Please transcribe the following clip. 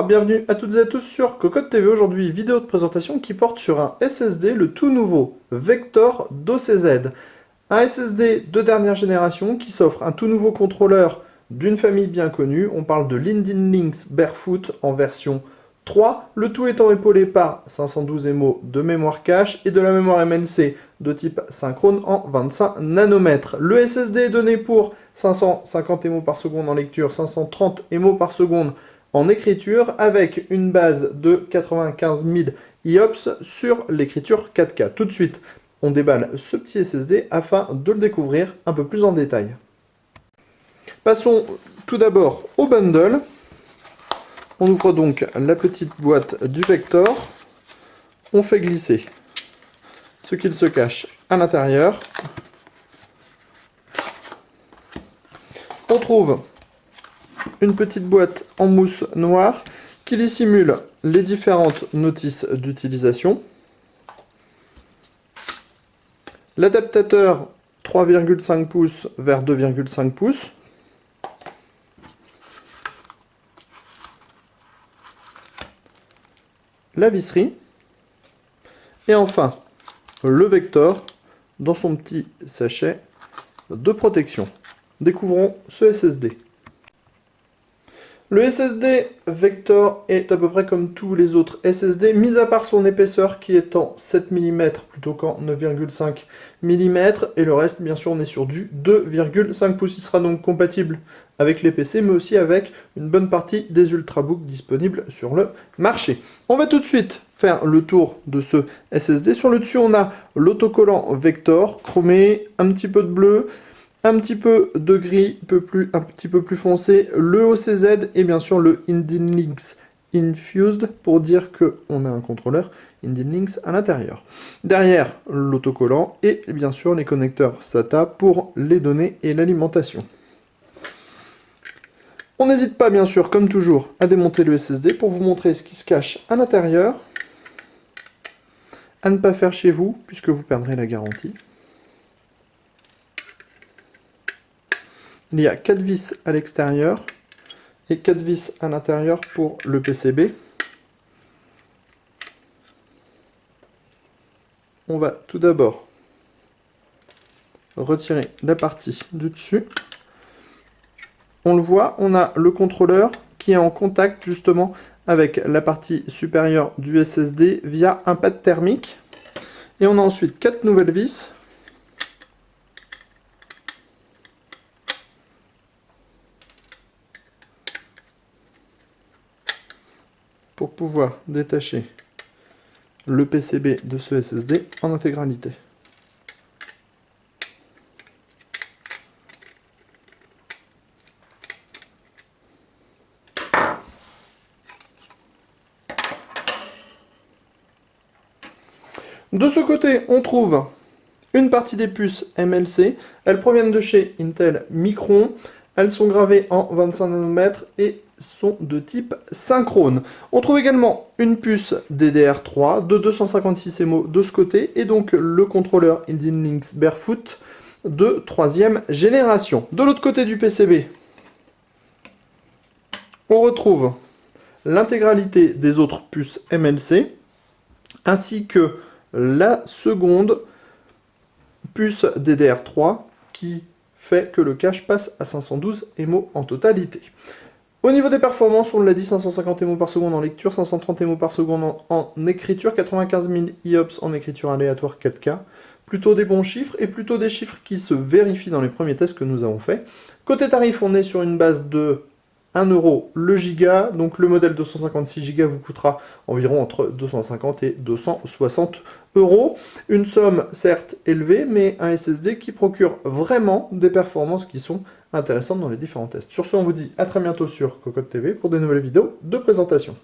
bienvenue à toutes et à tous sur Cocotte TV. Aujourd'hui, vidéo de présentation qui porte sur un SSD, le tout nouveau Vector d'OCZ. Un SSD de dernière génération qui s'offre un tout nouveau contrôleur d'une famille bien connue. On parle de Linden Lynx Barefoot en version 3, le tout étant épaulé par 512 MO de mémoire cache et de la mémoire MLC de type synchrone en 25 nanomètres. Le SSD est donné pour 550 MO par seconde en lecture, 530 MO par seconde en écriture, avec une base de 95 000 IOPS sur l'écriture 4K. Tout de suite, on déballe ce petit SSD afin de le découvrir un peu plus en détail. Passons tout d'abord au bundle. On ouvre donc la petite boîte du Vector. On fait glisser ce qu'il se cache à l'intérieur. On trouve une petite boîte en mousse noire qui dissimule les différentes notices d'utilisation. L'adaptateur 3,5 pouces vers 2,5 pouces. La visserie. Et enfin, le Vector dans son petit sachet de protection. Découvrons ce SSD. Le SSD Vector est à peu près comme tous les autres SSD, mis à part son épaisseur qui est en 7 mm plutôt qu'en 9,5 mm, et le reste, bien sûr, on est sur du 2,5 pouces. Il sera donc compatible avec les PC, mais aussi avec une bonne partie des Ultrabooks disponibles sur le marché. On va tout de suite faire le tour de ce SSD. Sur le dessus, on a l'autocollant Vector, chromé, un petit peu de bleu, un petit peu de gris, un petit peu plus foncé, le OCZ et bien sûr le Linden Lynx Infused pour dire qu'on a un contrôleur Linden Lynx à l'intérieur. Derrière, l'autocollant et bien sûr les connecteurs SATA pour les données et l'alimentation. On n'hésite pas bien sûr, comme toujours, à démonter le SSD pour vous montrer ce qui se cache à l'intérieur. À ne pas faire chez vous puisque vous perdrez la garantie. Il y a 4 vis à l'extérieur et 4 vis à l'intérieur pour le PCB. On va tout d'abord retirer la partie du dessus. On le voit, on a le contrôleur qui est en contact justement avec la partie supérieure du SSD via un pad thermique. Et on a ensuite 4 nouvelles vis. Pour pouvoir détacher le PCB de ce SSD en intégralité. De ce côté, on trouve une partie des puces MLC. Elles proviennent de chez Intel Micron. Elles sont gravées en 25 nanomètres et sont de type synchrone. On trouve également une puce DDR3 de 256 MO de ce côté et donc le contrôleur Linden Lynx Barefoot de 3e génération. De l'autre côté du PCB, on retrouve l'intégralité des autres puces MLC ainsi que la seconde puce DDR3 qui fait que le cache passe à 512 MO en totalité. Au niveau des performances, on l'a dit, 550 MO par seconde en lecture, 530 MO par seconde en écriture, 95 000 IOPS en écriture aléatoire 4K. Plutôt des bons chiffres et plutôt des chiffres qui se vérifient dans les premiers tests que nous avons faits. Côté tarif, on est sur une base de 1 € le giga, donc le modèle 256 Go vous coûtera environ entre 250 et 260 €. Une somme certes élevée, mais un SSD qui procure vraiment des performances qui sont intéressantes dans les différents tests. Sur ce, on vous dit à très bientôt sur Cocotte TV pour de nouvelles vidéos de présentation.